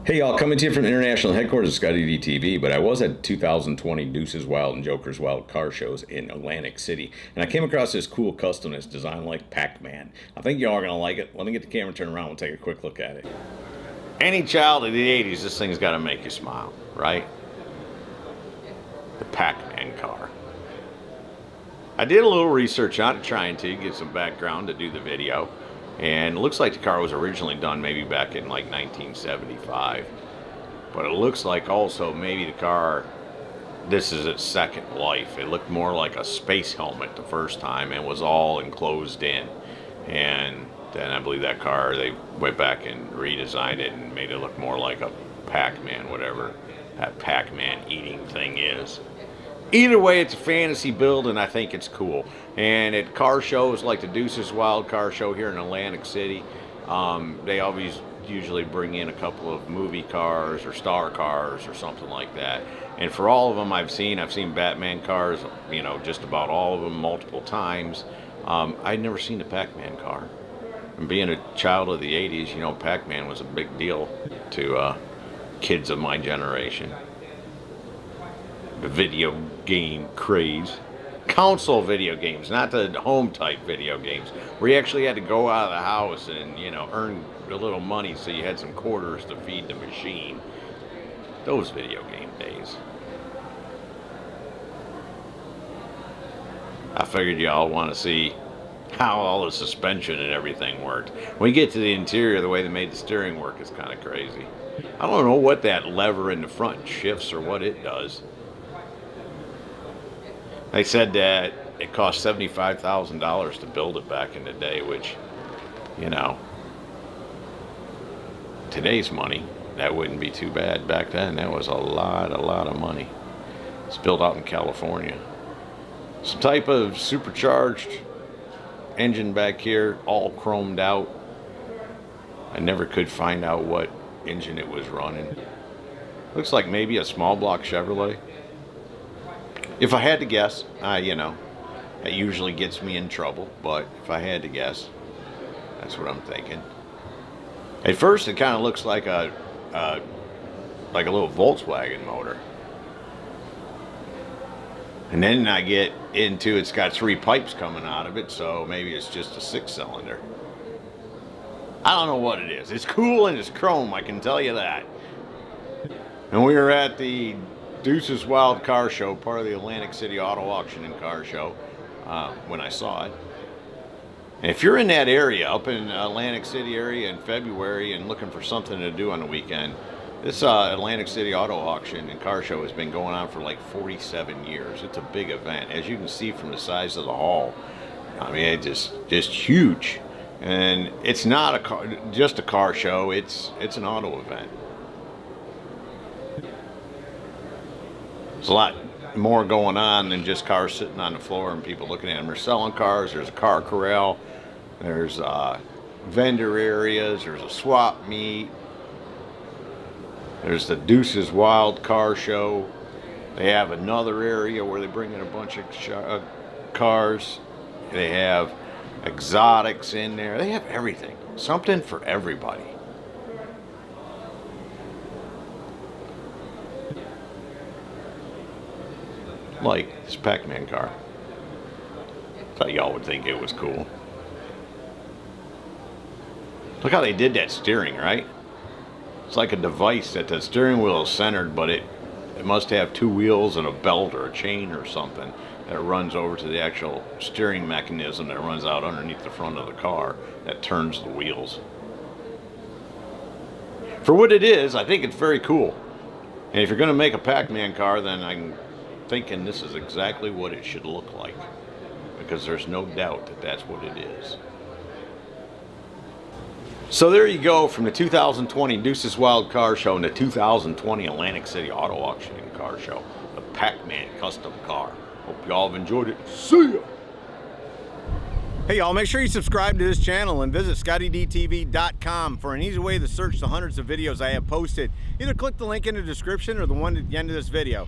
Hey y'all, coming to you from international headquarters of ScottieDTV, but I was at 2020 Deuces Wild and Joker's Wild Car Shows in Atlantic City, and I came across this cool custom that's designed like Pac Man. I think y'all are going to like it. Let me get the camera turned around and we'll take a quick look at it. Any child of the 80s, this thing's got to make you smile, right? The Pac Man car. I did a little research on it, trying to get some background to do the video. And it looks like the car was originally done maybe back in like 1975. But it looks like also maybe the car, this is its second life. It looked more like a space helmet the first time and was all enclosed in. And then I believe that car, they went back and redesigned it and made it look more like a Pac-Man, whatever that Pac-Man eating thing is. Either way, it's a fantasy build, and I think it's cool. And at car shows like the Deuces Wild Car Show here in Atlantic City, they always usually bring in a couple of movie cars or star cars or something like that. And for all of them I've seen Batman cars, you know, just about all of them multiple times. I'd never seen a Pac-Man car. And being a child of the 80s, you know, Pac-Man was a big deal to kids of my generation. The video game craze. Console video games, not the home type video games, where you actually had to go out of the house and, you know, earn a little money so you had some quarters to feed the machine. Those video game days. I figured y'all want to see how all the suspension and everything worked. When you get to the interior, the way they made the steering work is kind of crazy. I don't know what that lever in the front shifts or what it does. They said that it cost $75,000 to build it back in the day, which, you know, today's money, that wouldn't be too bad. Back then, that was a lot of money. It's built out in California. Some type of supercharged engine back here, all chromed out. I never could find out what engine it was running. Looks like maybe a small block Chevrolet. If I had to guess, you know, that usually gets me in trouble, but if I had to guess, that's what I'm thinking. At first, it kind of looks like a little Volkswagen motor. And then I get into it's got 3 pipes coming out of it, so maybe it's just a 6-cylinder. I don't know what it is. It's cool and it's chrome, I can tell you that. And we were at the Deuces Wild Car Show, part of the Atlantic City Auto Auction and Car Show, when I saw it. And if you're in that area, up in Atlantic City area in February and looking for something to do on the weekend, this Atlantic City Auto Auction and Car Show has been going on for like 47 years. It's a big event. As you can see from the size of the hall, I mean, it's just huge. And it's not just a car show, it's an auto event. There's a lot more going on than just cars sitting on the floor and people looking at them. They're selling cars, there's a car corral, there's vendor areas, there's a swap meet, there's the Deuces Wild Car Show. They have another area where they bring in a bunch of cars. They have exotics in there. They have everything. Something for everybody. Like this Pac Man car. Thought y'all would think it was cool. Look how they did that steering, right? It's like a device that the steering wheel is centered, but it must have 2 wheels and a belt or a chain or something that runs over to the actual steering mechanism that runs out underneath the front of the car that turns the wheels. For what it is, I think it's very cool. And if you're going to make a Pac Man car, then I'm thinking this is exactly what it should look like, because there's no doubt that that's what it is. So there you go, from the 2020 Deuces Wild Car Show and the 2020 Atlantic City Auto Auction and Car Show, the Pac Man custom car. Hope y'all have enjoyed it. See ya! Hey y'all, make sure you subscribe to this channel and visit ScottieDTV.com for an easy way to search the hundreds of videos I have posted. Either click the link in the description or the one at the end of this video.